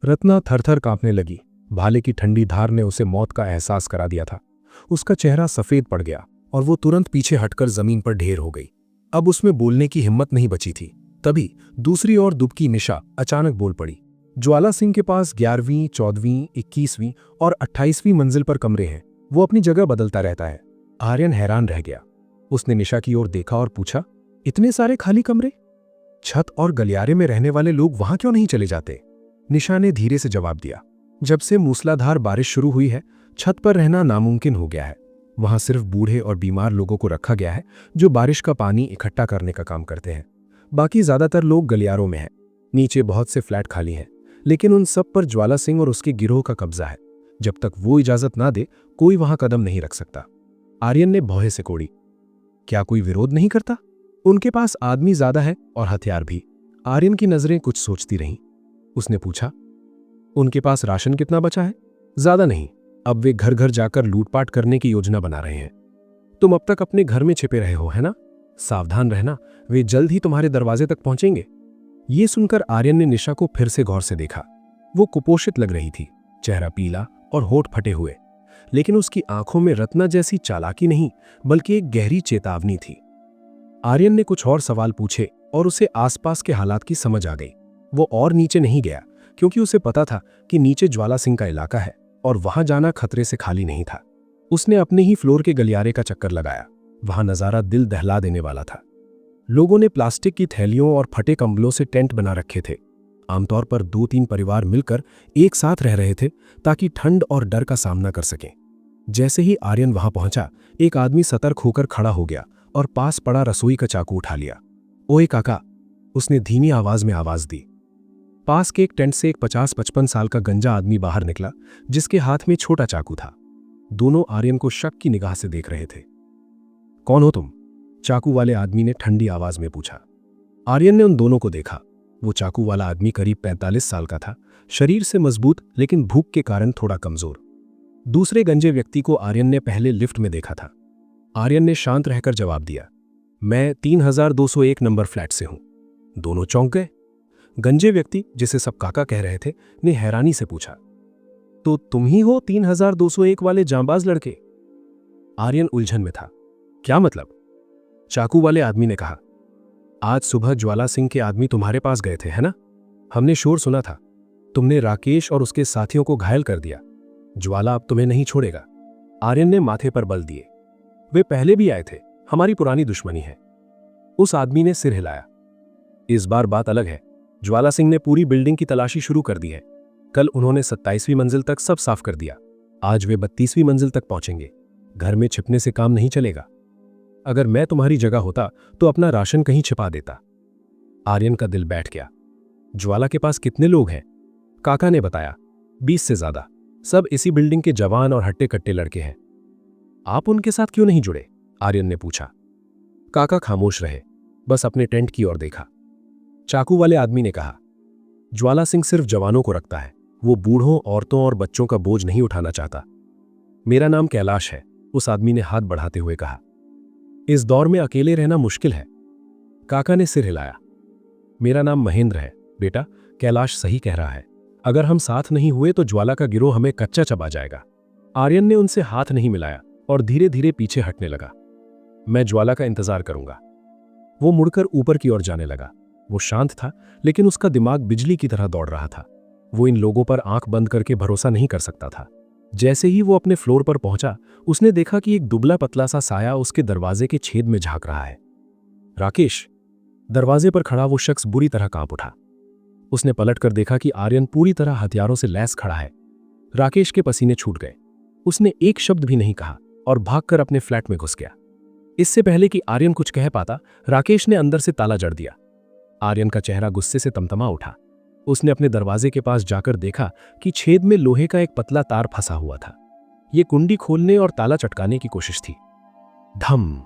रत्ना थरथर कांपने लगी। भाले की ठंडी धार ने उसे मौत का एहसास करा दिया था। उसका चेहरा सफेद पड़ गया और वो तुरंत पीछे हटकर जमीन पर ढेर हो गई। अब उसमें बोलने की हिम्मत नहीं बची थी। तभी दूसरी ओर दुबकी निशा अचानक बोल पड़ी। ज्वाला सिंह के पास 11वीं, 14वीं, 21वीं और 28वीं मंजिल पर कमरे हैं। वो अपनी जगह बदलता रहता है। आर्यन हैरान रह गया। उसने निशा की ओर देखा और पूछा, इतने सारे खाली कमरे? छत और गलियारे में रहने वाले लोग वहां क्यों नहीं चले जाते? निशा ने धीरे से जवाब दिया, जब से मूसलाधार बारिश शुरू हुई है, छत पर रहना नामुमकिन हो गया है। वहां सिर्फ बूढ़े और बीमार लोगों को रखा गया है जो बारिश का पानी इकट्ठा करने का काम करते हैं। बाकी ज्यादातर लोग गलियारों में हैं। नीचे बहुत से फ्लैट खाली हैं, लेकिन उन सब पर ज्वाला सिंह और उसके गिरोह का कब्जा है। जब तक वो इजाजत ना दे, कोई वहां कदम नहीं रख सकता। आर्यन ने भौहे से कोड़ी, क्या कोई विरोध नहीं करता? उनके पास आदमी ज्यादा है और हथियार भी। आर्यन की नजरें कुछ सोचती रहीं। उसने पूछा, उनके पास राशन कितना बचा है? ज्यादा नहीं। अब वे घर घर जाकर लूटपाट करने की योजना बना रहे हैं। तुम अब तक अपने घर में छिपे रहे हो, है ना? सावधान रहना, वे जल्द ही तुम्हारे दरवाजे तक पहुंचेंगे। ये सुनकर आर्यन ने निशा को फिर से गौर से देखा। वो कुपोषित लग रही थी, चेहरा पीला और होठ फटे हुए, लेकिन उसकी आंखों में रत्ना जैसी चालाकी नहीं, बल्कि एक गहरी चेतावनी थी। आर्यन ने कुछ और सवाल पूछे और उसे आसपास के हालात की समझ आ गई। वो और नीचे नहीं गया, क्योंकि उसे पता था कि नीचे ज्वाला सिंह का इलाका है और वहां जाना खतरे से खाली नहीं था। उसने अपने ही फ्लोर के गलियारे का चक्कर लगाया। वहां नजारा दिल दहला देने वाला था। लोगों ने प्लास्टिक की थैलियों और फटे कंबलों से टेंट बना रखे थे। आमतौर पर 2-3 परिवार मिलकर एक साथ रह रहे थे ताकि ठंड और डर का सामना कर सकें। जैसे ही आर्यन वहां पहुंचा, एक आदमी सतर्क होकर खड़ा हो गया और पास पड़ा रसोई का चाकू उठा लिया। ओए काका, उसने धीमी आवाज में आवाज दी। पास के एक टेंट से एक 50-55 साल का गंजा आदमी बाहर निकला, जिसके हाथ में छोटा चाकू था। दोनों आर्यन को शक की निगाह से देख रहे थे। कौन हो तुम? चाकू वाले आदमी ने ठंडी आवाज में पूछा। आर्यन ने उन दोनों को देखा। वो चाकू वाला आदमी करीब 45 साल का था, शरीर से मजबूत, लेकिन भूख के कारण थोड़ा कमजोर। दूसरे गंजे व्यक्ति को आर्यन ने पहले लिफ्ट में देखा था। आर्यन ने शांत रहकर जवाब दिया, मैं 3201 नंबर फ्लैट से हूं। दोनों चौंक गए। गंजे व्यक्ति, जिसे सब काका कह रहे थे, ने हैरानी से पूछा, तो तुम ही हो 3201 वाले जांबाज लड़के? आर्यन उलझन में था। क्या मतलब? चाकू वाले आदमी ने कहा, आज सुबह ज्वाला सिंह के आदमी तुम्हारे पास गए थे, है ना? हमने शोर सुना था। तुमने राकेश और उसके साथियों को घायल कर दिया। ज्वाला अब तुम्हें नहीं छोड़ेगा। आर्यन ने माथे पर बल दिए। वे पहले भी आए थे, हमारी पुरानी दुश्मनी है। उस आदमी ने सिर हिलाया। इस बार बात अलग है। ज्वाला सिंह ने पूरी बिल्डिंग की तलाशी शुरू कर दी है। कल उन्होंने 27वीं मंजिल तक सब साफ कर दिया। आज वे 32वीं मंजिल तक पहुंचेंगे। घर में छिपने से काम नहीं चलेगा। अगर मैं तुम्हारी जगह होता तो अपना राशन कहीं छिपा देता। आर्यन का दिल बैठ गया। ज्वाला के पास कितने लोग हैं? काका ने बताया, 20 से ज्यादा। सब इसी बिल्डिंग के जवान और हट्टे कट्टे लड़के हैं। आप उनके साथ क्यों नहीं जुड़े? आर्यन ने पूछा। काका खामोश रहे, बस अपने टेंट की ओर देखा। चाकू वाले आदमी ने कहा, ज्वाला सिंह सिर्फ जवानों को रखता है। वो बूढ़ों, औरतों और बच्चों का बोझ नहीं उठाना चाहता। मेरा नाम कैलाश है, उस आदमी ने हाथ बढ़ाते हुए कहा। इस दौर में अकेले रहना मुश्किल है। काका ने सिर हिलाया। मेरा नाम महेंद्र है बेटा, कैलाश सही कह रहा है। अगर हम साथ नहीं हुए तो ज्वाला का गिरोह हमें कच्चा चबा जाएगा। आर्यन ने उनसे हाथ नहीं मिलाया और धीरे धीरे पीछे हटने लगा। मैं ज्वाला का इंतजार करूंगा। वो मुड़कर ऊपर की ओर जाने लगा। वो शांत था, लेकिन उसका दिमाग बिजली की तरह दौड़ रहा था। वो इन लोगों पर आंख बंद करके भरोसा नहीं कर सकता था। जैसे ही वो अपने फ्लोर पर पहुंचा, उसने देखा कि एक दुबला पतला सा साया उसके दरवाजे के छेद में झांक रहा है। राकेश! दरवाजे पर खड़ा वो शख्स बुरी तरह कांप उठा। उसने पलटकर देखा कि आर्यन पूरी तरह हथियारों से लैस खड़ा है। राकेश के पसीने छूट गए। उसने एक शब्द भी नहीं कहा और भागकर अपने फ्लैट में घुस गया। इससे पहले कि आर्यन कुछ कह पाता, राकेश ने अंदर से ताला जड़ दिया। आर्यन का चेहरा गुस्से से तमतमा उठा। उसने अपने दरवाजे के पास जाकर देखा कि छेद में लोहे का एक पतला तार फंसा हुआ था। यह कुंडी खोलने और ताला चटकाने की कोशिश थी। धम!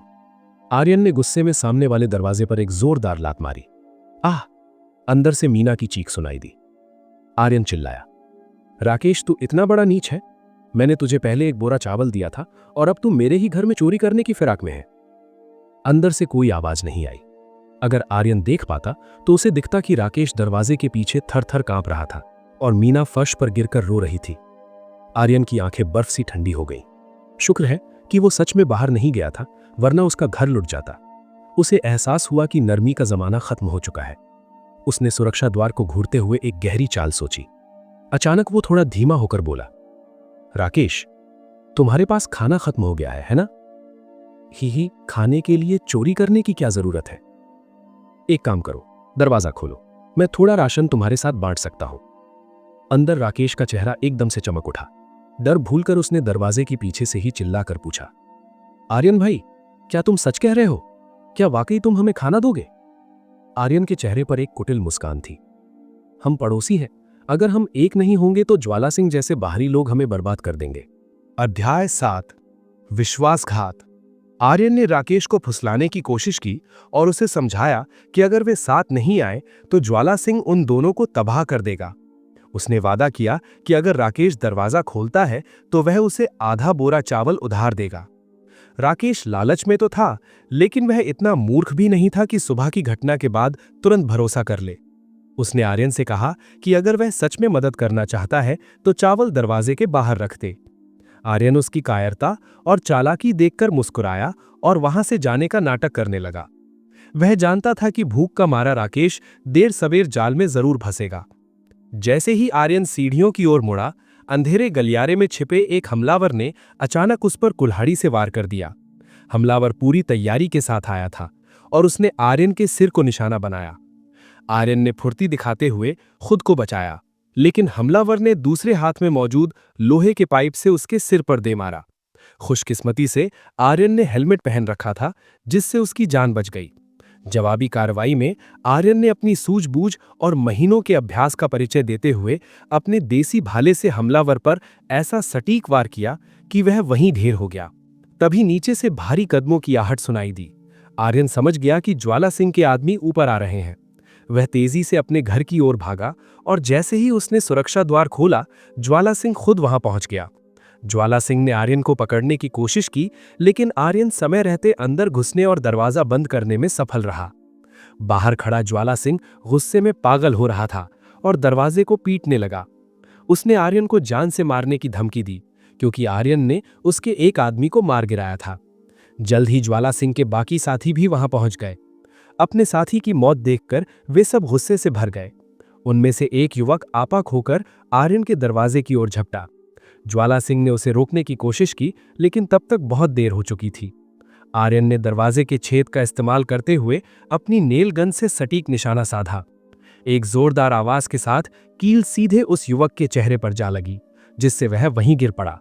आर्यन ने गुस्से में सामने वाले दरवाजे पर एक जोरदार लात मारी। आह! अंदर से मीना की चीख सुनाई दी। आर्यन चिल्लाया, राकेश, तू इतना बड़ा नीच है? मैंने तुझे पहले एक बोरा चावल दिया था और अब तू मेरे ही घर में चोरी करने की फिराक में है। अंदर से कोई आवाज नहीं आई। अगर आर्यन देख पाता तो उसे दिखता कि राकेश दरवाजे के पीछे थर थर कांप रहा था, और मीना फर्श पर गिरकर रो रही थी। आर्यन की आंखें बर्फ सी ठंडी हो गईं। शुक्र है कि वो सच में बाहर नहीं गया था, वरना उसका घर लुट जाता। उसे एहसास हुआ कि नरमी का जमाना खत्म हो चुका है। उसने सुरक्षा द्वार को घूरते हुए एक गहरी चाल सोची। अचानक वो थोड़ा धीमा होकर बोला, राकेश, तुम्हारे पास खाना खत्म हो गया है ना? ही, खाने के लिए चोरी करने की क्या जरूरत है? एक काम करो, दरवाजा खोलो, मैं थोड़ा राशन तुम्हारे साथ बांट सकता हूं। अंदर राकेश का चेहरा एकदम से चमक उठा। डर भूलकर उसने दरवाजे के पीछे से ही चिल्लाकर पूछा, आर्यन भाई, क्या तुम सच कह रहे हो? क्या वाकई तुम हमें खाना दोगे? आर्यन के चेहरे पर एक कुटिल मुस्कान थी। हम पड़ोसी हैं, अगर हम एक नहीं होंगे तो ज्वाला सिंह जैसे बाहरी लोग हमें बर्बाद कर देंगे। अध्याय 7, विश्वासघात। आर्यन ने राकेश को फुसलाने की कोशिश की और उसे समझाया कि अगर वे साथ नहीं आए तो ज्वाला सिंह उन दोनों को तबाह कर देगा। उसने वादा किया कि अगर राकेश दरवाजा खोलता है तो वह उसे आधा बोरा चावल उधार देगा। राकेश लालच में तो था, लेकिन वह इतना मूर्ख भी नहीं था कि सुबह की घटना के बाद तुरंत भरोसा कर ले। उसने आर्यन से कहा कि अगर वह सच में मदद करना चाहता है तो चावल दरवाजे के बाहर रख दे। आर्यन उसकी कायरता और चालाकी देखकर मुस्कुराया और वहां से जाने का नाटक करने लगा। वह जानता था कि भूख का मारा राकेश देर सवेर जाल में जरूर फंसेगा। जैसे ही आर्यन सीढ़ियों की ओर मुड़ा, अंधेरे गलियारे में छिपे एक हमलावर ने अचानक उस पर कुल्हाड़ी से वार कर दिया। हमलावर पूरी तैयारी के साथ आया था और उसने आर्यन के सिर को निशाना बनाया। आर्यन ने फुर्ती दिखाते हुए खुद को बचाया, लेकिन हमलावर ने दूसरे हाथ में मौजूद लोहे के पाइप से उसके सिर पर दे मारा। खुशकिस्मती से आर्यन ने हेलमेट पहन रखा था, जिससे उसकी जान बच गई। जवाबी कार्रवाई में आर्यन ने अपनी सूझबूझ और महीनों के अभ्यास का परिचय देते हुए अपने देसी भाले से हमलावर पर ऐसा सटीक वार किया कि वह वहीं ढेर हो गया। तभी नीचे से भारी कदमों की आहट सुनाई दी। आर्यन समझ गया कि ज्वाला सिंह के आदमी ऊपर आ रहे हैं। वह तेजी से अपने घर की ओर भागा और जैसे ही उसने सुरक्षा द्वार खोला, ज्वाला सिंह खुद वहां पहुंच गया। ज्वाला सिंह ने आर्यन को पकड़ने की कोशिश की, लेकिन आर्यन समय रहते अंदर घुसने और दरवाजा बंद करने में सफल रहा। बाहर खड़ा ज्वाला सिंह गुस्से में पागल हो रहा था और दरवाजे को पीटने लगा। उसने आर्यन को जान से मारने की धमकी दी, क्योंकि आर्यन ने उसके एक आदमी को मार गिराया था। जल्द ही ज्वाला सिंह के बाकी साथी भी वहां पहुंच गए। अपने साथी की मौत देखकर वे सब गुस्से से भर गए। उनमें से एक युवक आपा खोकर आर्यन के दरवाजे की ओर झपटा। ज्वाला सिंह ने उसे रोकने की कोशिश की, लेकिन तब तक बहुत देर हो चुकी थी। आर्यन ने दरवाजे के छेद का इस्तेमाल करते हुए अपनी नेल गन से सटीक निशाना साधा। एक जोरदार आवाज के साथ कील सीधे उस युवक के चेहरे पर जा लगी, जिससे वह वहीं गिर पड़ा।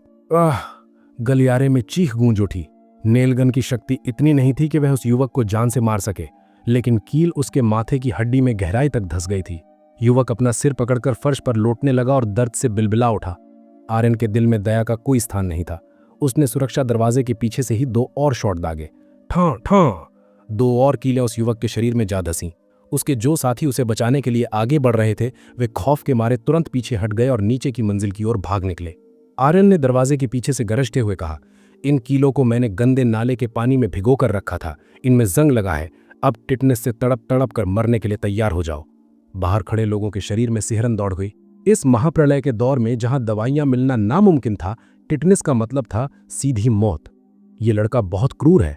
गलियारे में चीख गूंज उठी। नेलगन की शक्ति इतनी नहीं थी कि वह उस युवक को जान से मार सके, लेकिन कील उसके माथे की हड्डी में गहराई तक धंस गई थी। युवक अपना सिर पकड़कर फर्श पर लौटने लगा और दर्द से बिलबिला उठा। आर्यन के दिल में दया का कोई स्थान नहीं था। उसने सुरक्षा दरवाजे के पीछे से ही 2 और शॉट दागे। ठां ठां 2 और कीलें उस युवक के शरीर में जा धसीं। उसके जो साथी उसे बचाने के लिए आगे बढ़ रहे थे, वे खौफ के मारे तुरंत पीछे हट गए और नीचे की मंजिल की ओर भाग निकले। आर्यन ने दरवाजे के पीछे से गरजते हुए कहा, इन कीलों को मैंने गंदे नाले के पानी में भिगो कर रखा था। इनमें जंग लगा है। अब टिटनेस से तड़प तड़प कर मरने के लिए तैयार हो जाओ। बाहर खड़े लोगों के शरीर में सिहरन दौड़ गई। इस महाप्रलय के दौर में जहां दवाइयां मिलना नामुमकिन था, टिटनेस का मतलब था सीधी मौत। ये लड़का बहुत क्रूर है।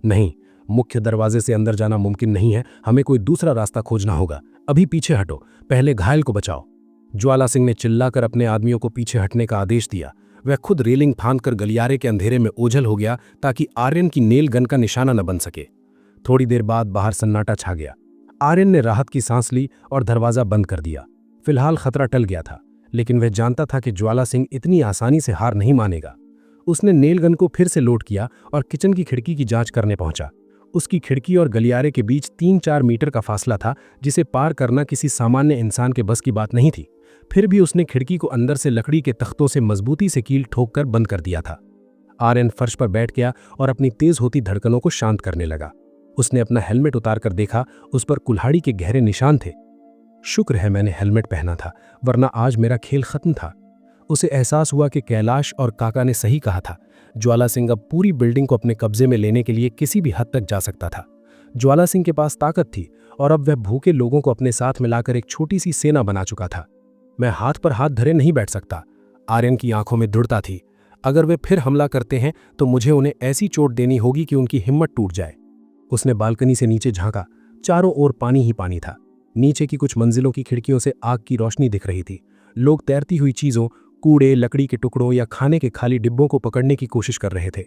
नहीं, मुख्य दरवाजे से अंदर जाना मुमकिन नहीं है। हमें कोई दूसरा रास्ता खोजना होगा। अभी पीछे हटो, पहले घायल को बचाओ। ज्वाला सिंह ने चिल्लाकर अपने आदमियों को पीछे हटने का आदेश दिया। वह खुद रेलिंग फांदकर गलियारे के अंधेरे में ओझल हो गया, ताकि आर्यन की नेल गन का निशाना न बन सके। थोड़ी देर बाद बाहर सन्नाटा छा गया। आर्यन ने राहत की सांस ली और दरवाजा बंद कर दिया। फिलहाल खतरा टल गया था, लेकिन वह जानता था कि ज्वाला सिंह इतनी आसानी से हार नहीं मानेगा। उसने नेल गन को फिर से लोड किया और किचन की खिड़की की जांच करने पहुंचा। उसकी खिड़की और गलियारे के बीच 3-4 मीटर का फासला था, जिसे पार करना किसी सामान्य इंसान के बस की बात नहीं थी। फिर भी उसने खिड़की को अंदर से लकड़ी के तख्तों से मजबूती से कील ठोककर बंद कर दिया था। आर्यन फर्श पर बैठ गया और अपनी तेज होती धड़कनों को शांत करने लगा। उसने अपना हेलमेट उतारकर देखा, उस पर कुल्हाड़ी के गहरे निशान थे। शुक्र है मैंने हेलमेट पहना था, वरना आज मेरा खेल खत्म था। उसे एहसास हुआ कि कैलाश और काका ने सही कहा था। ज्वाला सिंह अब पूरी बिल्डिंग को अपने कब्जे में लेने के लिए किसी भी हद तक जा सकता था। ज्वाला सिंह के पास ताकत थी और अब वह भूखे लोगों को अपने साथ मिलाकर एक छोटी सी सेना बना चुका था। मैं हाथ पर हाथ धरे नहीं बैठ सकता। आर्यन की आंखों में दृढ़ता थी। अगर वे फिर हमला करते हैं तो मुझे उन्हें ऐसी चोट देनी होगी कि उनकी हिम्मत टूट जाए। उसने बालकनी से नीचे झांका। चारों ओर पानी ही पानी था। नीचे की कुछ मंजिलों की खिड़कियों से आग की रोशनी दिख रही थी। लोग तैरती हुई चीजों, कूड़े, लकड़ी के टुकड़ों या खाने के खाली डिब्बों को पकड़ने की कोशिश कर रहे थे।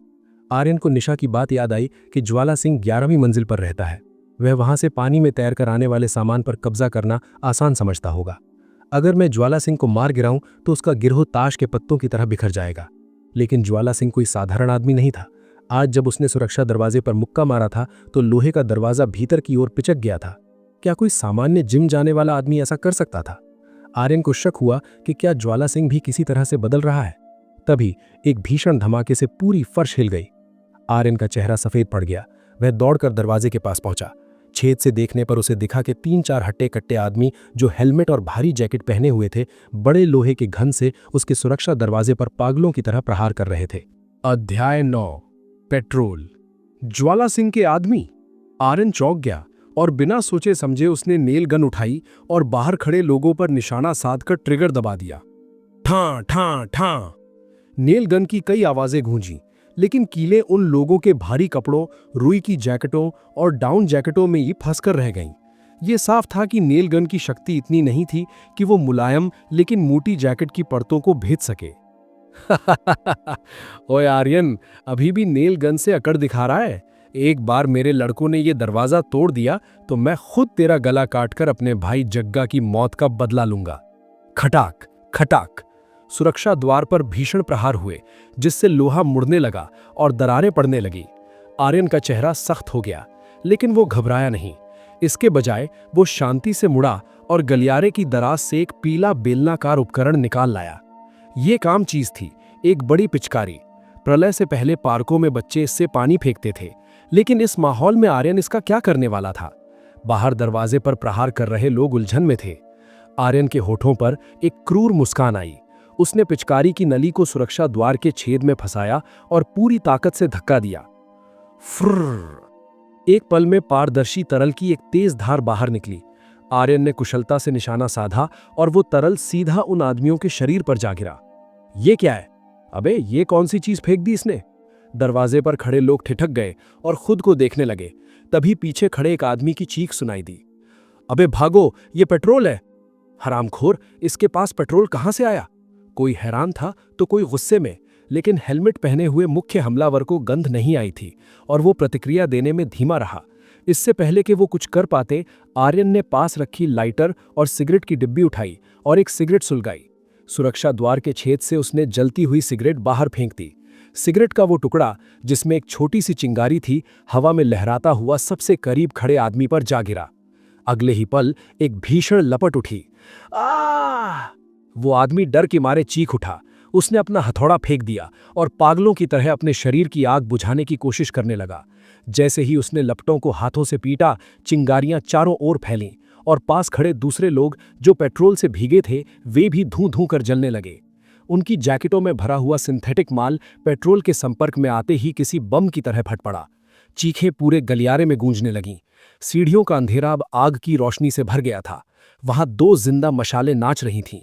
आर्यन को निशा की बात याद आई कि ज्वाला सिंह 11वीं मंजिल पर रहता है। वह वहां से पानी में तैरकर आने वाले सामान पर कब्जा करना आसान समझता होगा। अगर मैं ज्वाला सिंह को मार गिराऊं तो उसका गिरोह ताश के पत्तों की तरह बिखर जाएगा। लेकिन ज्वाला सिंह कोई साधारण आदमी नहीं था। आज जब उसने सुरक्षा दरवाजे पर मुक्का मारा था तो लोहे का दरवाजा भीतर की ओर पिचक गया था। क्या कोई सामान्य जिम जाने वाला आदमी ऐसा कर सकता था? आर्यन को शक हुआ कि क्या ज्वाला सिंह भी किसी तरह से बदल रहा है। तभी एक भीषण धमाके से पूरी फर्श हिल गई। आर्यन का चेहरा सफेद पड़ गया। वह दौड़कर दरवाजे के पास पहुंचा। छेद से देखने पर उसे दिखा कि 3-4 हट्टे कट्टे आदमी जो हेलमेट और भारी जैकेट पहने हुए थे, बड़े लोहे के घन से उसके सुरक्षा दरवाजे पर पागलों की तरह प्रहार कर रहे थे। अध्याय 9, पेट्रोल। ज्वाला सिंह के आदमी। आर्यन चौंक गया और बिना सोचे समझे उसने नेल गन उठाई और बाहर खड़े लोगों पर निशाना साधकर ट्रिगर दबा दिया। ठां ठां ठां। नेल गन की कई आवाजें गूंजी, लेकिन कीलें उन लोगों के भारी कपड़ों, रुई की जैकेटों और डाउन जैकेटों में ही फंसकर रह गईं। ये साफ था कि नेल गन की शक्ति इतनी नहीं थी कि वो मुलायम लेकिन मोटी जैकेट की परतों को भेद सके। ओए आर्यन, अभी भी नेल गन से अकड़ दिखा रहा है? एक बार मेरे लड़कों ने ये दरवाजा तोड़ दिया तो मैं खुद तेरा गला काटकर अपने भाई जग्गा की मौत का बदला लूंगा। खटाक खटाक। सुरक्षा द्वार पर भीषण प्रहार हुए, जिससे लोहा मुड़ने लगा और दरारें पड़ने लगी। आर्यन का चेहरा सख्त हो गया, लेकिन वो घबराया नहीं। इसके बजाय वो शांति से मुड़ा और गलियारे की दराज से एक पीला बेलनाकार उपकरण निकाल लाया। ये काम चीज थी, एक बड़ी पिचकारी। प्रलय से पहले पार्कों में बच्चे इससे पानी फेंकते थे, लेकिन इस माहौल में आर्यन इसका क्या करने वाला था? बाहर दरवाजे पर प्रहार कर रहे लोग उलझन में थे। आर्यन के होठों पर एक क्रूर मुस्कान आई। उसने पिचकारी की नली को सुरक्षा द्वार के छेद में फंसाया और पूरी ताकत से धक्का दिया। फ्रर। एक पल में पारदर्शी तरल की एक तेज धार बाहर निकली। आर्यन ने कुशलता से निशाना साधा और वो तरल सीधा उन आदमियों के शरीर पर जा गिरा। ये क्या है? अबे ये कौन सी चीज फेंक दी इसने? दरवाजे पर खड़े लोग ठिठक गए और खुद को देखने लगे। तभी पीछे खड़े एक आदमी की चीख सुनाई दी। अबे भागो, ये पेट्रोल है। हरामखोर, इसके पास पेट्रोल कहां से आया? कोई हैरान था तो कोई गुस्से में, लेकिन हेलमेट पहने हुए मुख्य हमलावर को गंध नहीं आई थी और वो प्रतिक्रिया देने में धीमा रहा। इससे पहले कि वो कुछ कर पाते, आर्यन ने पास रखी लाइटर और सिगरेट की डिब्बी उठाई और एक सिगरेट सुलगाई। सुरक्षा द्वार के छेद से उसने जलती हुई सिगरेट बाहर फेंक दी। सिगरेट का वो टुकड़ा, जिसमें एक छोटी सी चिंगारी थी, हवा में लहराता हुआ सबसे करीब खड़े आदमी पर जा गिरा। अगले ही पल एक भीषण लपट उठी। आ! वो आदमी डर के मारे चीख उठा। उसने अपना हथौड़ा फेंक दिया और पागलों की तरह अपने शरीर की आग बुझाने की कोशिश करने लगा। जैसे ही उसने लपटों को हाथों से पीटा, चिंगारियां चारों ओर फैलीं और पास खड़े दूसरे लोग जो पेट्रोल से भीगे थे, वे भी धूं धूं कर जलने लगे। उनकी जैकेटों में भरा हुआ सिंथेटिक माल पेट्रोल के संपर्क में आते ही किसी बम की तरह फट पड़ा। चीखें पूरे गलियारे में गूंजने लगीं। सीढ़ियों का अंधेरा अब आग की रोशनी से भर गया था। वहां 2 जिंदा मशालें नाच रही थीं।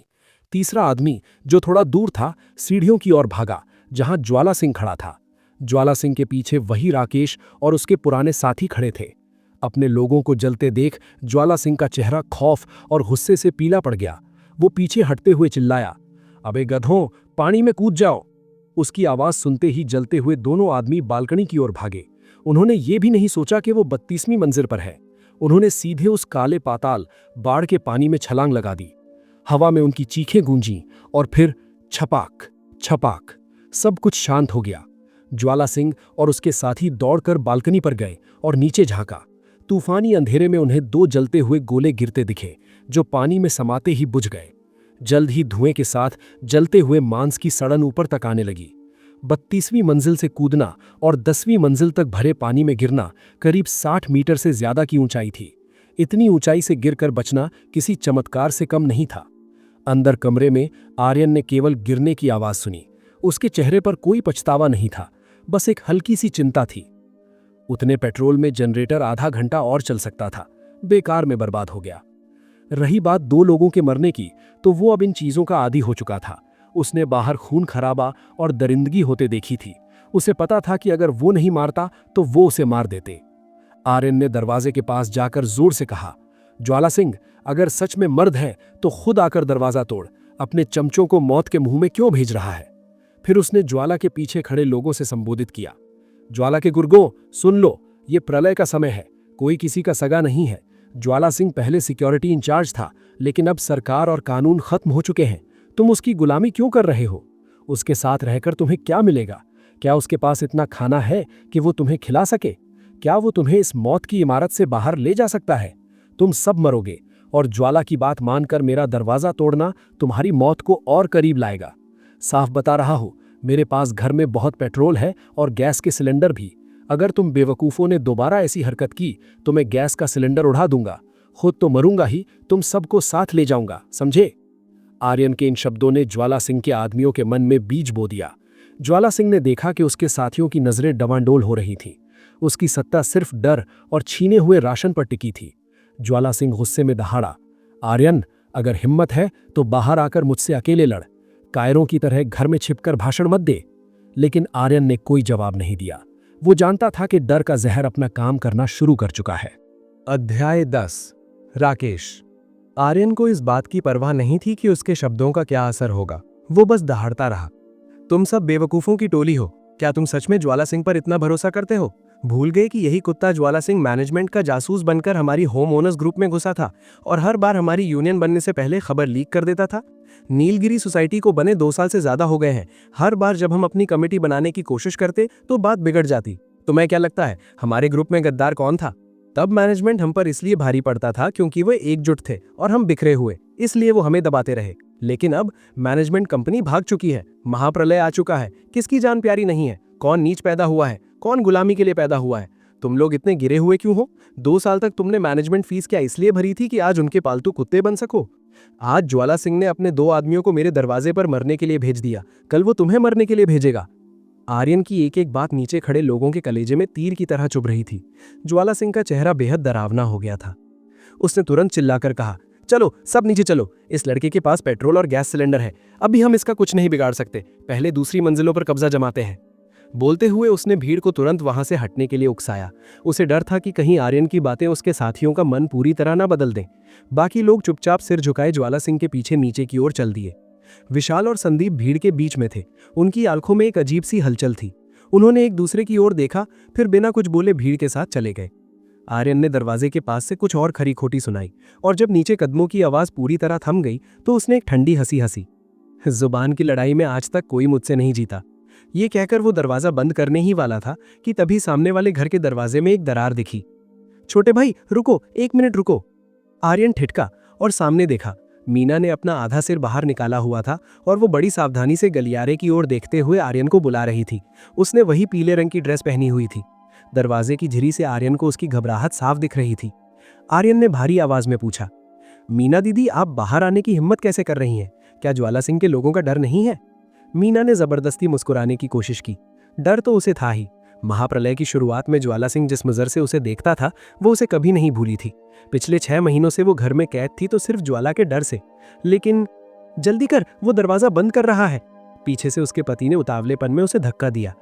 तीसरा आदमी, जो थोड़ा दूर था, सीढ़ियों की ओर भागा, जहां ज्वाला सिंह खड़ा था। ज्वाला सिंह के पीछे वही राकेश और उसके पुराने साथी खड़े थे। अपने लोगों को जलते देख ज्वाला सिंह का चेहरा खौफ और गुस्से से पीला पड़ गया। वो पीछे हटते हुए चिल्लाया, अबे गधों, पानी में कूद जाओ। उसकी आवाज सुनते ही जलते हुए दोनों आदमी बालकनी की ओर भागे। उन्होंने ये भी नहीं सोचा कि वो 32वीं मंजिल पर है। उन्होंने सीधे उस काले पाताल बाढ़ के पानी में छलांग लगा दी। हवा में उनकी चीखें गूंजी और फिर छपाक छपाक, सब कुछ शांत हो गया। ज्वाला सिंह और उसके साथी दौड़कर बालकनी पर गए और नीचे झांका। तूफानी अंधेरे में उन्हें 2 जलते हुए गोले गिरते दिखे, जो पानी में समाते ही बुझ गए। जल्द ही धुएं के साथ जलते हुए मांस की सड़न ऊपर तक आने लगी। 32वीं मंजिल से कूदना और 10वीं मंजिल तक भरे पानी में गिरना करीब 60 मीटर से ज्यादा की ऊंचाई थी। इतनी ऊंचाई से गिरकर बचना किसी चमत्कार से कम नहीं था। अंदर कमरे में आर्यन ने केवल गिरने की आवाज सुनी। उसके चेहरे पर कोई पछतावा नहीं था, बस एक हल्की सी चिंता थी। उतने पेट्रोल में जनरेटर आधा घंटा और चल सकता था, बेकार में बर्बाद हो गया। रही बात 2 लोगों के मरने की, तो वो अब इन चीजों का आदी हो चुका था। उसने बाहर खून खराबा और दरिंदगी होते देखी थी। उसे पता था कि अगर वो नहीं मारता तो वो उसे मार देते। आर्यन ने दरवाजे के पास जाकर जोर से कहा, ज्वाला सिंह, अगर सच में मर्द है तो खुद आकर दरवाजा तोड़। अपने चमचों को मौत के मुंह में क्यों भेज रहा है? फिर उसने ज्वाला के पीछे खड़े लोगों से संबोधित किया, ज्वाला के गुर्गों, सुन लो, ये प्रलय का समय है, कोई किसी का सगा नहीं है। ज्वाला सिंह पहले सिक्योरिटी इंचार्ज था, लेकिन अब सरकार और कानून खत्म हो चुके हैं। तुम उसकी गुलामी क्यों कर रहे हो? उसके साथ रहकर तुम्हें क्या मिलेगा? क्या उसके पास इतना खाना है कि वो तुम्हें खिला सके? क्या वो तुम्हें इस मौत की इमारत से बाहर ले जा सकता है? तुम सब मरोगे, और ज्वाला की बात मानकर मेरा दरवाजा तोड़ना तुम्हारी मौत को और करीब लाएगा। साफ बता रहा हूं, मेरे पास घर में बहुत पेट्रोल है और गैस के सिलेंडर भी। अगर तुम बेवकूफों ने दोबारा ऐसी हरकत की तो मैं गैस का सिलेंडर उड़ा दूंगा। खुद तो मरूंगा ही, तुम सबको साथ ले जाऊंगा, समझे? आर्यन के इन शब्दों ने ज्वाला सिंह के आदमियों के मन में बीज बो दिया। ज्वाला सिंह ने देखा कि उसके साथियों की नजरें डवांडोल हो रही थीं। उसकी सत्ता सिर्फ डर और छीने हुए राशन पर टिकी थी। ज्वाला सिंह गुस्से में दहाड़ा, आर्यन, अगर हिम्मत है तो बाहर आकर मुझसे अकेले लड़। कायरों की तरह घर में छिपकर भाषण मत दे। लेकिन आर्यन ने कोई जवाब नहीं दिया। वो जानता था कि डर का जहर अपना काम करना शुरू कर चुका है। अध्याय 10। राकेश। आर्यन को इस बात की परवाह नहीं थी कि उसके शब्दों का क्या असर होगा। वो बस दहाड़ता रहा, तुम सब बेवकूफों की टोली हो। क्या तुम सच में ज्वाला सिंह पर इतना भरोसा करते हो? भूल गए कि यही कुत्ता ज्वाला सिंह मैनेजमेंट का जासूस बनकर हमारी होम ओनर्स ग्रुप में घुसा था और हर बार हमारी यूनियन बनने से पहले खबर लीक कर देता था। नीलगिरी सोसाइटी को बने 2 साल से ज्यादा हो गए हैं। हर बार जब हम अपनी कमेटी बनाने की कोशिश करते तो बात बिगड़ जाती। तुम्हें क्या लगता है हमारे ग्रुप में गद्दार कौन था? तब मैनेजमेंट हम पर इसलिए भारी पड़ता था क्योंकि वो एकजुट थे और हम बिखरे हुए, इसलिए वो हमें दबाते रहे। लेकिन अब मैनेजमेंट कंपनी भाग चुकी है, महाप्रलय आ चुका है, किसकी जान प्यारी नहीं है, कौन नीच पैदा हुआ है, कौन गुलामी के लिए पैदा हुआ है। तुम लोग इतने गिरे हुए क्यों हो? 2 साल तक तुमने मैनेजमेंट फीस क्या इसलिए भरी थी कि आज उनके पालतू कुत्ते बन सको? आज ज्वाला सिंह ने अपने 2 आदमियों को मेरे दरवाजे पर मरने के लिए भेज दिया, कल वो तुम्हें मरने के लिए भेजेगा। आर्यन की एक एक बात नीचे खड़े लोगों के कलेजे में तीर की तरह चुभ रही थी। ज्वाला सिंह का चेहरा बेहद डरावना हो गया था। उसने तुरंत चिल्लाकर कहा, चलो सब नीचे चलो, इस लड़के के पास पेट्रोल और गैस सिलेंडर है, अभी हम इसका कुछ नहीं बिगाड़ सकते, पहले दूसरी मंजिलों पर कब्जा जमाते हैं। बोलते हुए उसने भीड़ को तुरंत वहां से हटने के लिए उकसाया। उसे डर था कि कहीं आर्यन की बातें उसके साथियों का मन पूरी तरह ना बदल दें। बाकी लोग चुपचाप सिर झुकाए ज्वाला सिंह के पीछे नीचे की ओर चल दिए। विशाल और संदीप भीड़ के बीच में थे। उनकी आंखों में एक अजीब सी हलचल थी। उन्होंने एक दूसरे की ओर देखा, फिर बिना कुछ बोले भीड़ के साथ चले गए। आर्यन ने दरवाजे के पास से कुछ और खरी खोटी सुनाई और जब नीचे कदमों की आवाज पूरी तरह थम गई तो उसने एक ठंडी हंसी हंसी। जुबान की लड़ाई में आज तक कोई मुझसे नहीं जीता। ये कहकर वो दरवाजा बंद करने ही वाला था कि तभी सामने वाले घर के दरवाजे में एक दरार दिखी। छोटे भाई रुको, 1 मिनट रुको। आर्यन ठिठका और सामने देखा। मीना ने अपना आधा सिर बाहर निकाला हुआ था और वो बड़ी सावधानी से गलियारे की ओर देखते हुए आर्यन को बुला रही थी। उसने वही पीले रंग की ड्रेस पहनी हुई थी। दरवाजे की झिरी से आर्यन को उसकी घबराहट साफ दिख रही थी। आर्यन ने भारी आवाज में पूछा, मीना दीदी, आप बाहर आने की हिम्मत कैसे कर रही हैं? क्या ज्वाला सिंह के लोगों का डर नहीं है? मीना ने जबरदस्ती मुस्कुराने की कोशिश की। डर तो उसे था ही। महाप्रलय की शुरुआत में ज्वाला सिंह जिस नजर से उसे देखता था वो उसे कभी नहीं भूली थी। पिछले 6 महीनों से वो घर में कैद थी तो सिर्फ ज्वाला के डर से। लेकिन जल्दी कर, वो दरवाजा बंद कर रहा है। पीछे से उसके पति ने उतावलेपन में उसे धक्का दिया।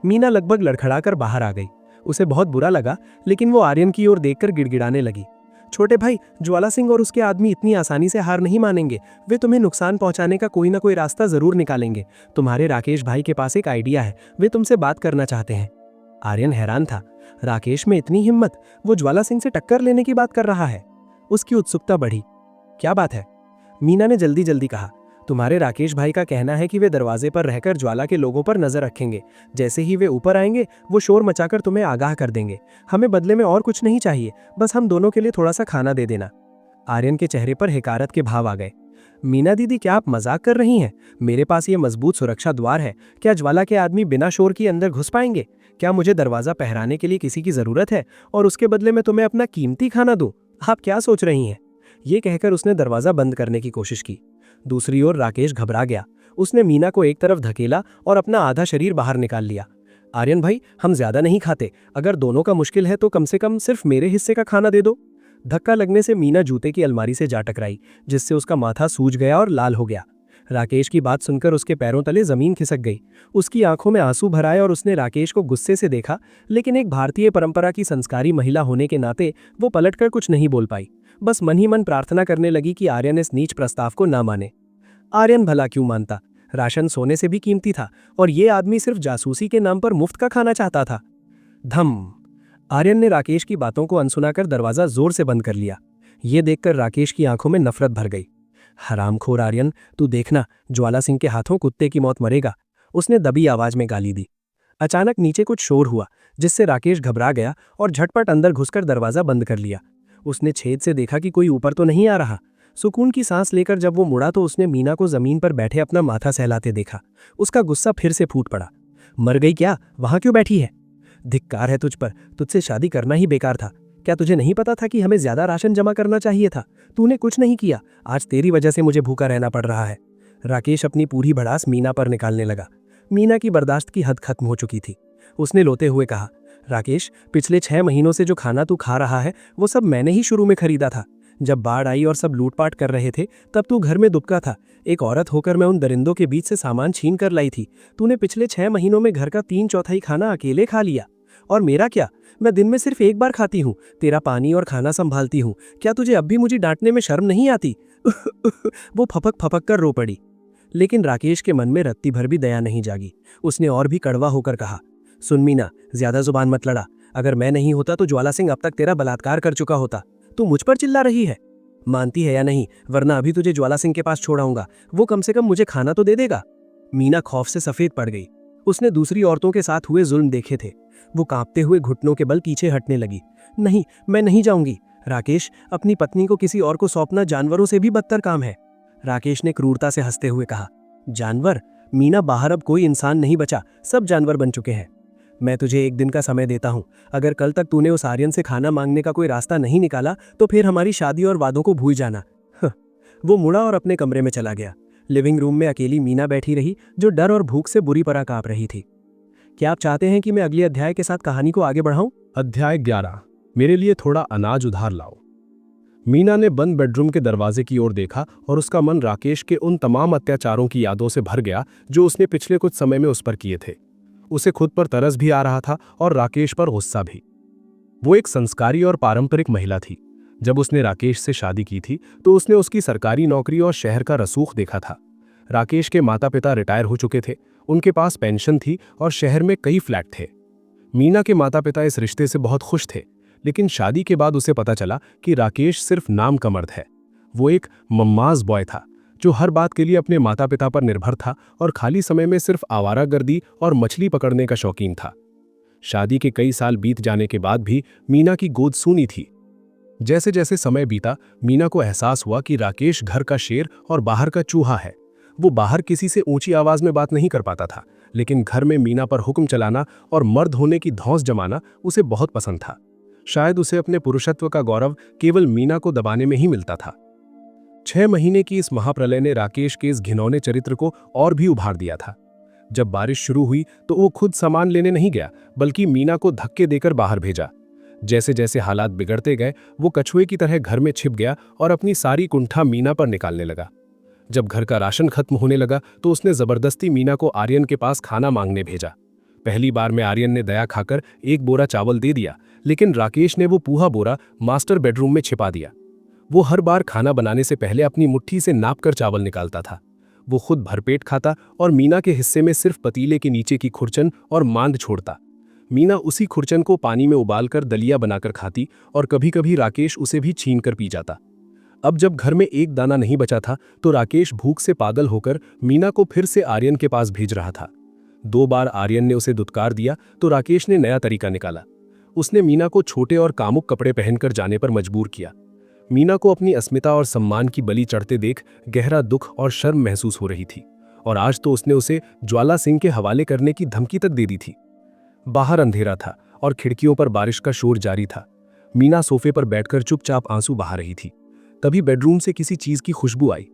मीना लगभग लड़खड़ाकर बाहर आ गई। उसे बहुत बुरा लगा, लेकिन वो आर्यन की ओर देखकर गिड़गिड़ाने लगी। छोटे भाई, ज्वाला सिंह और उसके आदमी इतनी आसानी से हार नहीं मानेंगे। वे तुम्हें नुकसान पहुंचाने का कोई ना कोई रास्ता जरूर निकालेंगे। तुम्हारे राकेश भाई के पास एक आइडिया है, वे तुमसे बात करना चाहते हैं। आर्यन हैरान था। राकेश में इतनी हिम्मत, वो ज्वाला सिंह से टक्कर लेने की बात कर रहा है। उसकी उत्सुकता बढ़ी। क्या बात है? मीना ने जल्दी जल्दी कहा, तुम्हारे राकेश भाई का कहना है कि वे दरवाजे पर रहकर ज्वाला के लोगों पर नजर रखेंगे। जैसे ही वे ऊपर आएंगे वो शोर मचाकर तुम्हें आगाह कर देंगे। हमें बदले में और कुछ नहीं चाहिए, बस हम दोनों के लिए थोड़ा सा खाना दे देना। आर्यन के चेहरे पर हिकारत के भाव आ गए। मीना दीदी, क्या आप मजाक कर रही हैं? मेरे पास ये मजबूत सुरक्षा द्वार है। क्या ज्वाला के आदमी बिना शोर के अंदर घुस पाएंगे? क्या मुझे दरवाजा पहराने के लिए किसी की जरूरत है और उसके बदले में तुम्हें अपना कीमती खाना दूं? आप क्या सोच रही हैं? ये कहकर उसने दरवाजा बंद करने की कोशिश की। दूसरी ओर राकेश घबरा गया। उसने मीना को एक तरफ धकेला और अपना आधा शरीर बाहर निकाल लिया। आर्यन भाई, हम ज्यादा नहीं खाते, अगर दोनों का मुश्किल है तो कम से कम सिर्फ मेरे हिस्से का खाना दे दो। धक्का लगने से मीना जूते की अलमारी से जा टकराई, जिससे उसका माथा सूज गया और लाल हो गया। राकेश की बात सुनकर उसके पैरों तले जमीन खिसक गई। उसकी आंखों में आंसू भर आए और उसने राकेश को गुस्से से देखा, लेकिन एक भारतीय परंपरा की संस्कारी महिला होने के नाते वो पलटकर कुछ नहीं बोल पाई। बस मन ही मन प्रार्थना करने लगी कि आर्यन इस नीच प्रस्ताव को ना माने। आर्यन भला क्यों मानता? राशन सोने से भी कीमती था और ये आदमी सिर्फ जासूसी के नाम पर मुफ्त का खाना चाहता था। धम! आर्यन ने राकेश की बातों को अनसुना कर दरवाजा जोर से बंद कर लिया। ये देखकर राकेश की आंखों में नफरत भर गई। हरामखोर आर्यन, तू देखना, ज्वाला सिंह के हाथों कुत्ते की मौत मरेगा, उसने दबी आवाज में गाली दी। अचानक नीचे कुछ शोर हुआ, जिससे राकेश घबरा गया और झटपट अंदर घुसकर दरवाजा बंद कर लिया। उसने छेद से देखा कि कोई ऊपर तो नहीं आ रहा। सुकून की सांस लेकर जब वो मुड़ा तो उसने मीना को जमीन पर बैठे अपना माथा सहलाते देखा। उसका गुस्सा फिर से फूट पड़ा। मर गई क्या? वहां क्यों बैठी है? धिक्कार है तुझ पर, तुझसे शादी करना ही बेकार था। क्या तुझे नहीं पता था कि हमें ज्यादा राशन जमा करना चाहिए था? तूने कुछ नहीं किया, आज तेरी वजह से मुझे भूखा रहना पड़ रहा है। राकेश अपनी पूरी भड़ास मीना पर निकालने लगा। मीना की बर्दाश्त की हद खत्म हो चुकी थी। उसने रोते हुए कहा, राकेश, पिछले 6 महीनों से जो खाना तू खा रहा है वो सब मैंने ही शुरू में खरीदा था। जब बाढ़ आई और सब लूटपाट कर रहे थे तब तू घर में दुबका था। एक औरत होकर मैं उन दरिंदों के बीच से सामान छीन कर लाई थी। तूने पिछले 6 महीनों में घर का 3/4 खाना अकेले खा लिया। और मेरा क्या? मैं दिन में सिर्फ एक बार खाती हूँ, तेरा पानी और खाना संभालती हूँ। क्या तुझे अब भी मुझे डांटने में शर्म नहीं आती? वो फपक फपक कर रो पड़ी। लेकिन राकेश के मन में रत्ती भर भी दया नहीं जागी। उसने और भी कड़वा होकर कहा, सुन मीना, ज्यादा जुबान मत लड़ा। अगर मैं नहीं होता तो ज्वाला सिंह अब तक तेरा बलात्कार कर चुका होता। तू मुझ पर चिल्ला रही है? मानती है या नहीं? वरना अभी तुझे ज्वाला सिंह के पास छोड़ाऊंगा, वो कम से कम मुझे खाना तो दे देगा। मीना खौफ से सफेद पड़ गई। उसने दूसरी औरतों के साथ हुए जुल्म देखे थे। वो कांपते हुए घुटनों के बल पीछे हटने लगी। नहीं, मैं नहीं जाऊंगी। राकेश, अपनी पत्नी को किसी और को सौंपना जानवरों से भी बदतर काम है। राकेश ने क्रूरता से हंसते हुए कहा, जानवर? मीना, बाहर अब कोई इंसान नहीं बचा, सब जानवर बन चुके हैं। मैं तुझे 1 दिन का समय देता हूं। अगर कल तक तूने उस आर्यन से खाना मांगने का कोई रास्ता नहीं निकाला तो फिर हमारी शादी और वादों को भूल जाना। वो मुड़ा और अपने कमरे में चला गया। लिविंग रूम में अकेली मीना बैठी रही, जो डर और भूख से बुरी तरह कांप रही थी। क्या आप चाहते हैं कि मैं अगले अध्याय के साथ कहानी को आगे बढ़ाऊं? अध्याय 11, मेरे लिए थोड़ा अनाज उधार लाओ। मीना ने बंद बेडरूम के दरवाजे की ओर देखा और उसका मन राकेश के उन तमाम अत्याचारों की यादों से भर गया जो उसने पिछले कुछ समय में उस पर किए थे। उसे खुद पर तरस भी आ रहा था और राकेश पर गुस्सा भी। वो एक संस्कारी और पारंपरिक महिला थी। जब उसने राकेश से शादी की थी तो उसने उसकी सरकारी नौकरी और शहर का रसूख देखा था। राकेश के माता पिता रिटायर हो चुके थे, उनके पास पेंशन थी और शहर में कई फ्लैट थे। मीना के माता पिता इस रिश्ते से बहुत खुश थे, लेकिन शादी के बाद उसे पता चला कि राकेश सिर्फ नाम का मर्द है। वो एक मम्माज बॉय था जो हर बात के लिए अपने माता पिता पर निर्भर था और खाली समय में सिर्फ आवारागर्दी और मछली पकड़ने का शौकीन था। शादी के कई साल बीत जाने के बाद भी मीना की गोद सूनी थी। जैसे जैसे समय बीता, मीना को एहसास हुआ कि राकेश घर का शेर और बाहर का चूहा है। वो बाहर किसी से ऊंची आवाज में बात नहीं कर पाता था, लेकिन घर में मीना पर हुक्म चलाना और मर्द होने की धौंस जमाना उसे बहुत पसंद था। शायद उसे अपने पुरुषत्व का गौरव केवल मीना को दबाने में ही मिलता था। 6 महीने की इस महाप्रलय ने राकेश के इस घिनौने चरित्र को और भी उभार दिया था। जब बारिश शुरू हुई तो वो खुद सामान लेने नहीं गया, बल्कि मीना को धक्के देकर बाहर भेजा। जैसे जैसे हालात बिगड़ते गए, वो कछुए की तरह घर में छिप गया और अपनी सारी कुंठा मीना पर निकालने लगा। जब घर का राशन खत्म होने लगा तो उसने जबरदस्ती मीना को आर्यन के पास खाना मांगने भेजा। पहली बार में आर्यन ने दया खाकर 1 बोरा चावल दे दिया, लेकिन राकेश ने वो पूहा बोरा मास्टर बेडरूम में छिपा दिया। वो हर बार खाना बनाने से पहले अपनी मुट्ठी से नापकर चावल निकालता था। वो खुद भरपेट खाता और मीना के हिस्से में सिर्फ पतीले के नीचे की खुरचन और मांद छोड़ता। मीना उसी खुरचन को पानी में उबालकर दलिया बनाकर खाती और कभी कभी राकेश उसे भी छीन कर पी जाता। अब जब घर में एक दाना नहीं बचा था तो राकेश भूख से पागल होकर मीना को फिर से आर्यन के पास भेज रहा था। 2 बार आर्यन ने उसे दुत्कार दिया तो राकेश ने नया तरीका निकाला। उसने मीना को छोटे और कामुक कपड़े पहनकर जाने पर मजबूर किया। मीना को अपनी अस्मिता और सम्मान की बलि चढ़ते देख गहरा दुख और शर्म महसूस हो रही थी, और आज तो उसने उसे ज्वाला सिंह के हवाले करने की धमकी तक दे दी थी। बाहर अंधेरा था और खिड़कियों पर बारिश का शोर जारी था। मीना सोफे पर बैठकर चुपचाप आंसू बहा रही थी। तभी बेडरूम से किसी चीज की खुशबू आई।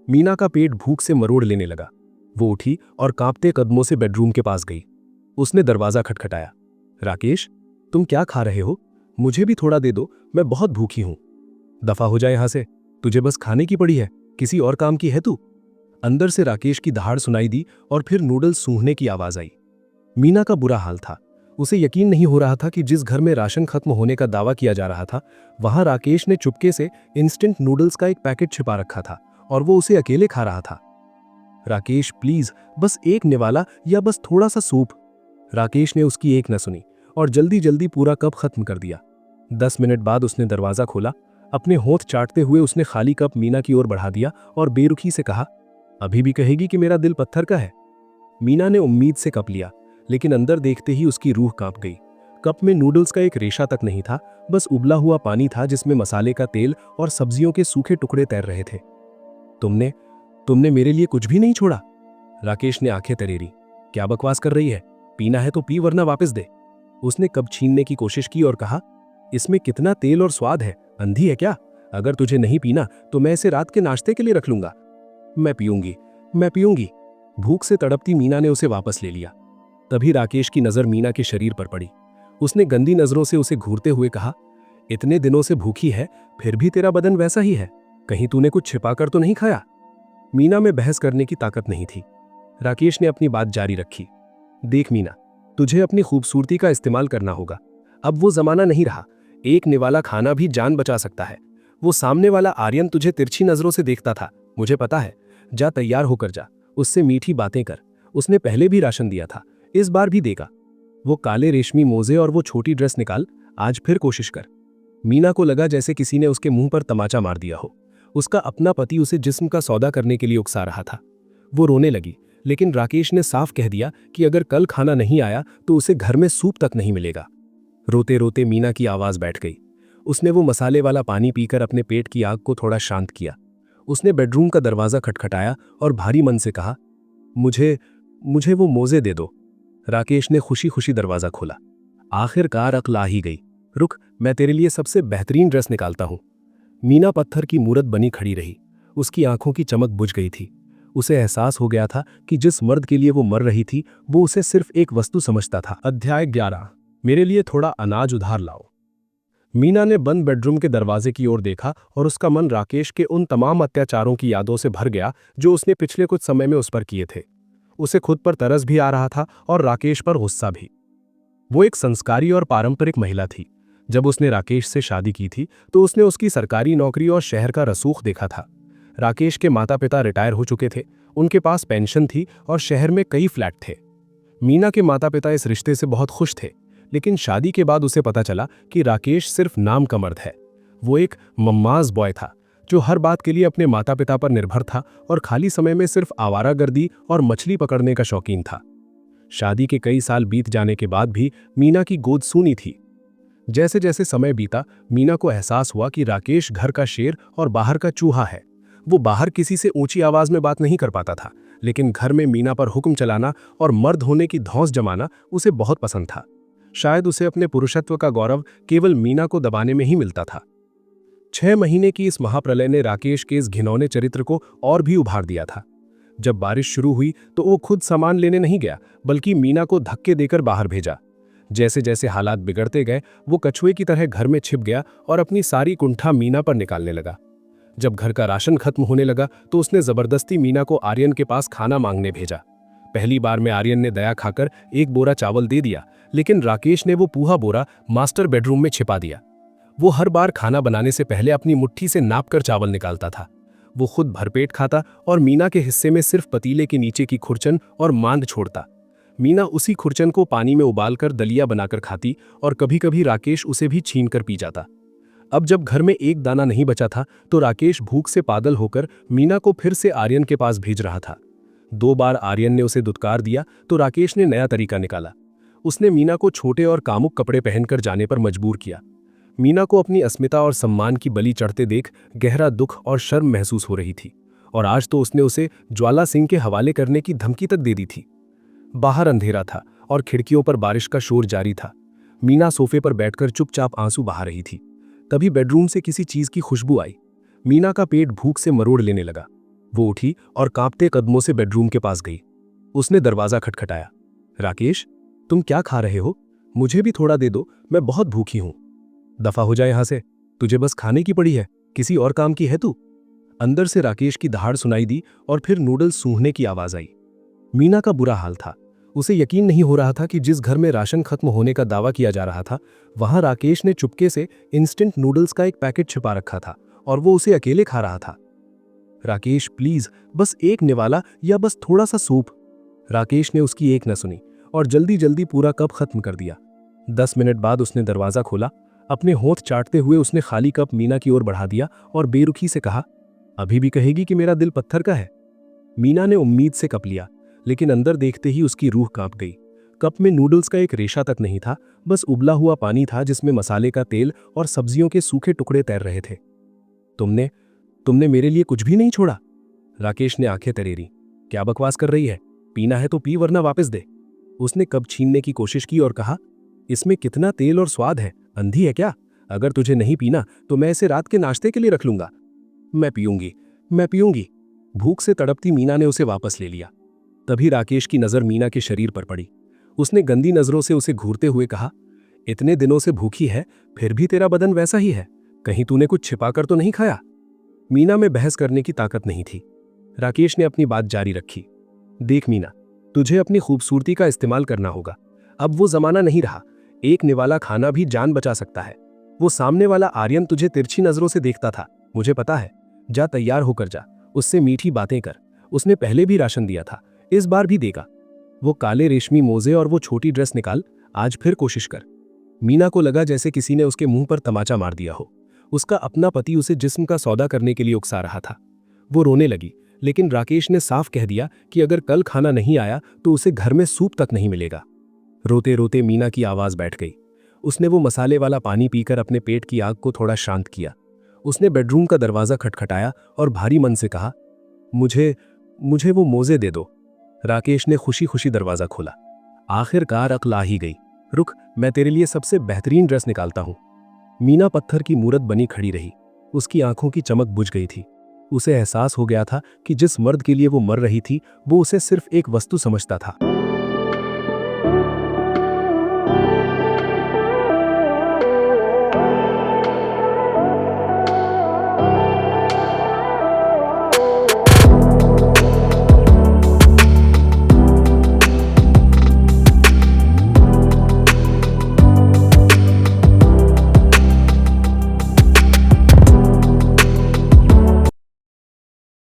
मीना का पेट भूख से मरोड़ लेने लगा। वो उठी और कांपते कदमों से बेडरूम के पास गई। उसने दरवाजा खटखटाया। राकेश, तुम क्या खा रहे हो? मुझे भी थोड़ा दे दो, मैं बहुत भूखी हूं। दफा हो जाए यहां से, तुझे बस खाने की पड़ी है, किसी और काम की है तू? अंदर से राकेश की दहाड़ सुनाई दी और फिर नूडल्स सूंघने की आवाज आई। मीना का बुरा हाल था। उसे यकीन नहीं हो रहा था कि जिस घर में राशन खत्म होने का दावा किया जा रहा था, वहां राकेश ने चुपके से इंस्टेंट नूडल्स का एक पैकेट छिपा रखा था और वो उसे अकेले खा रहा था। राकेश प्लीज, बस एक निवाला या बस थोड़ा सा सूप। राकेश ने उसकी एक न सुनी और जल्दी जल्दी पूरा कप खत्म कर दिया। 10 मिनट बाद उसने दरवाजा खोला। अपने होंठ चाटते हुए उसने खाली कप मीना की ओर बढ़ा दिया और बेरुखी से कहा, अभी भी कहेगी कि मेरा दिल पत्थर का है? मीना ने उम्मीद से कप लिया, लेकिन अंदर देखते ही उसकी रूह कांप गई। कप में नूडल्स का एक रेशा तक नहीं था, बस उबला हुआ पानी था जिसमें मसाले का तेल और सब्जियों के सूखे टुकड़े तैर रहे थे। तुमने तुमने मेरे लिए कुछ भी नहीं छोड़ा? राकेश ने आंखें तरेरी। क्या बकवास कर रही है? पीना है तो पी, वरना वापस दे। उसने कप छीनने की कोशिश की और कहा, इसमें कितना तेल और स्वाद है, अंधी है क्या? अगर तुझे नहीं पीना तो मैं इसे रात के नाश्ते के लिए रख लूंगा। मैं पीऊंगी। भूख से तड़पती मीना ने उसे वापस ले लिया। तभी राकेश की नजर मीना के शरीर पर पड़ी। उसने गंदी नजरों से उसे घूरते हुए कहा, इतने दिनों से भूखी है, फिर भी तेरा बदन वैसा ही है। कहीं तूने कुछ छिपाकर तो नहीं खाया? मीना में बहस करने की ताकत नहीं थी। राकेश ने अपनी बात जारी रखी, देख मीना, तुझे अपनी खूबसूरती का इस्तेमाल करना होगा। अब वो जमाना नहीं रहा। एक निवाला खाना भी जान बचा सकता है। वो सामने वाला आर्यन तुझे तिरछी नजरों से देखता था, मुझे पता है। जा, तैयार होकर जा, उससे मीठी बातें कर। उसने पहले भी राशन दिया था, इस बार भी देगा। वो काले रेशमी मोजे और वो छोटी ड्रेस निकाल, आज फिर कोशिश कर। मीना को लगा जैसे किसी ने उसके मुंह पर तमाचा मार दिया हो। उसका अपना पति उसे जिस्म का सौदा करने के लिए उकसा रहा था। वो रोने लगी, लेकिन राकेश ने साफ कह दिया कि अगर कल खाना नहीं आया तो उसे घर में सूप तक नहीं मिलेगा। रोते रोते मीना की आवाज बैठ गई। उसने वो मसाले वाला पानी पीकर अपने पेट की आग को थोड़ा शांत किया। उसने बेडरूम का दरवाजा खटखटाया और भारी मन से कहा, मुझे वो मोजे दे दो। राकेश ने खुशी खुशी दरवाजा खोला। आखिरकार अक्ल आ ही गई। रुक, मैं तेरे लिए सबसे बेहतरीन ड्रेस निकालता हूं। मीना पत्थर की मूरत बनी खड़ी रही। उसकी आंखों की चमक बुझ गई थी। उसे एहसास हो गया था कि जिस मर्द के लिए वो मर रही थी, वो उसे सिर्फ एक वस्तु समझता था। अध्याय 11, मेरे लिए थोड़ा अनाज उधार लाओ। मीना ने बंद बेडरूम के दरवाजे की ओर देखा और उसका मन राकेश के उन तमाम अत्याचारों की यादों से भर गया जो उसने पिछले कुछ समय में उस पर किए थे। उसे खुद पर तरस भी आ रहा था और राकेश पर गुस्सा भी। वो एक संस्कारी और पारंपरिक महिला थी। जब उसने राकेश से शादी की थी तो उसने उसकी सरकारी नौकरी और शहर का रसूख देखा था। राकेश के माता पिता रिटायर हो चुके थे, उनके पास पेंशन थी और शहर में कई फ्लैट थे। मीना के माता पिता इस रिश्ते से बहुत खुश थे, लेकिन शादी के बाद उसे पता चला कि राकेश सिर्फ नाम का मर्द है। वो एक मम्माज बॉय था जो हर बात के लिए अपने माता पिता पर निर्भर था और खाली समय में सिर्फ आवारागर्दी और मछली पकड़ने का शौकीन था। शादी के कई साल बीत जाने के बाद भी मीना की गोद सूनी थी। जैसे जैसे समय बीता, मीना को एहसास हुआ कि राकेश घर का शेर और बाहर का चूहा है। वो बाहर किसी से ऊंची आवाज में बात नहीं कर पाता था, लेकिन घर में मीना पर हुक्म चलाना और मर्द होने की धौंस जमाना उसे बहुत पसंद था। शायद उसे अपने पुरुषत्व का गौरव केवल मीना को दबाने में ही मिलता था। 6 महीने की इस महाप्रलय ने राकेश के इस घिनौने चरित्र को और भी उभार दिया था। जब बारिश शुरू हुई तो वो खुद सामान लेने नहीं गया, बल्कि मीना को धक्के देकर बाहर भेजा। जैसे जैसे हालात बिगड़ते गए, वो कछुए की तरह घर में छिप गया और अपनी सारी कुंठा मीना पर निकालने लगा। जब घर का राशन खत्म होने लगा तो उसने जबरदस्ती मीना को आर्यन के पास खाना मांगने भेजा। पहली बार में आर्यन ने दया खाकर 1 बोरा चावल दे दिया, लेकिन राकेश ने वो पूहा बोरा मास्टर बेडरूम में छिपा दिया। वो हर बार खाना बनाने से पहले अपनी मुट्ठी से नापकर चावल निकालता था। वो खुद भरपेट खाता और मीना के हिस्से में सिर्फ पतीले के नीचे की खुरचन और मांद छोड़ता। मीना उसी खुरचन को पानी में उबालकर दलिया बनाकर खाती और कभी कभी राकेश उसे भी छीनकर पी जाता। अब जब घर में एक दाना नहीं बचा था तो राकेश भूख से पागल होकर मीना को फिर से आर्यन के पास भेज रहा था। 2 बार आर्यन ने उसे दुत्कार दिया तो राकेश ने नया तरीका निकाला। उसने मीना को छोटे और कामुक कपड़े पहनकर जाने पर मजबूर किया। मीना को अपनी अस्मिता और सम्मान की बलि चढ़ते देख गहरा दुख और शर्म महसूस हो रही थी, और आज तो उसने उसे ज्वाला सिंह के हवाले करने की धमकी तक दे दी थी। बाहर अंधेरा था और खिड़कियों पर बारिश का शोर जारी था। मीना सोफे पर बैठकर चुपचाप आंसू बहा रही थी। तभी बेडरूम से किसी चीज की खुशबू आई। मीना का पेट भूख से मरोड़ लेने लगा। वो उठी और कांपते कदमों से बेडरूम के पास गई। उसने दरवाजा खटखटाया। राकेश, तुम क्या खा रहे हो? मुझे भी थोड़ा दे दो, मैं बहुत भूखी हूं। दफा हो जाए यहां से, तुझे बस खाने की पड़ी है, किसी और काम की है तू? अंदर से राकेश की दहाड़ सुनाई दी और फिर नूडल्स सूंघने की आवाज आई। मीना का बुरा हाल था। उसे यकीन नहीं हो रहा था कि जिस घर में राशन खत्म होने का दावा किया जा रहा था, वहां राकेश ने चुपके से इंस्टेंट नूडल्स का एक पैकेट छिपा रखा था और वो उसे अकेले खा रहा था। राकेश प्लीज, बस एक निवाला या बस थोड़ा सा सूप। राकेश ने उसकी एक न सुनी और जल्दी जल्दी पूरा कप खत्म कर दिया। 10 मिनट बाद उसने दरवाजा खोला। अपने होंठ चाटते हुए उसने खाली कप मीना की ओर बढ़ा दिया और बेरुखी से कहा, अभी भी कहेगी कि मेरा दिल पत्थर का है? मीना ने उम्मीद से कप लिया, लेकिन अंदर देखते ही उसकी रूह कांप गई। कप में नूडल्स का एक रेशा तक नहीं था, बस उबला हुआ पानी था जिसमें मसाले का तेल और सब्जियों के सूखे टुकड़े तैर रहे थे। तुमने मेरे लिए कुछ भी नहीं छोड़ा? राकेश ने आंखें तरेरी। क्या बकवास कर रही है? पीना है तो पी, वरना वापस दे। उसने कप छीनने की कोशिश की और कहा, इसमें कितना तेल और स्वाद है, अंधी है क्या? अगर तुझे नहीं पीना तो मैं इसे रात के नाश्ते के लिए रख लूंगा। मैं पीऊंगी। भूख से तड़पती मीना ने उसे वापस ले लिया। तभी राकेश की नजर मीना के शरीर पर पड़ी। उसने गंदी नजरों से उसे घूरते हुए कहा, इतने दिनों से भूखी है, फिर भी तेरा बदन वैसा ही है। कहीं तूने कुछ छिपाकर तो नहीं खाया? मीना में बहस करने की ताकत नहीं थी। राकेश ने अपनी बात जारी रखी, देख मीना, तुझे अपनी खूबसूरती का इस्तेमाल करना होगा। अब वो जमाना नहीं रहा। एक निवाला खाना भी जान बचा सकता है। वो सामने वाला आर्यन तुझे तिरछी नजरों से देखता था, मुझे पता है। जा, तैयार होकर जा, उससे मीठी बातें कर। उसने पहले भी राशन दिया था, इस बार भी देगा। वो काले रेशमी मोजे और वो छोटी ड्रेस निकाल, आज फिर कोशिश कर। मीना को लगा जैसे किसी ने उसके मुंह पर तमाचा मार दिया हो। उसका अपना पति उसे जिस्म का सौदा करने के लिए उकसा रहा था। वो रोने लगी, लेकिन राकेश ने साफ कह दिया कि अगर कल खाना नहीं आया तो उसे घर में सूप तक नहीं मिलेगा। रोते रोते मीना की आवाज बैठ गई। उसने वो मसाले वाला पानी पीकर अपने पेट की आग को थोड़ा शांत किया। उसने बेडरूम का दरवाजा खटखटाया और भारी मन से कहा, मुझे वो मोजे दे दो। राकेश ने खुशी खुशी दरवाजा खोला। आखिरकार अक्ल आ ही गई। रुक, मैं तेरे लिए सबसे बेहतरीन ड्रेस निकालता हूं। मीना पत्थर की मूरत बनी खड़ी रही। उसकी आंखों की चमक बुझ गई थी। उसे एहसास हो गया था कि जिस मर्द के लिए वो मर रही थी, वो उसे सिर्फ एक वस्तु समझता था।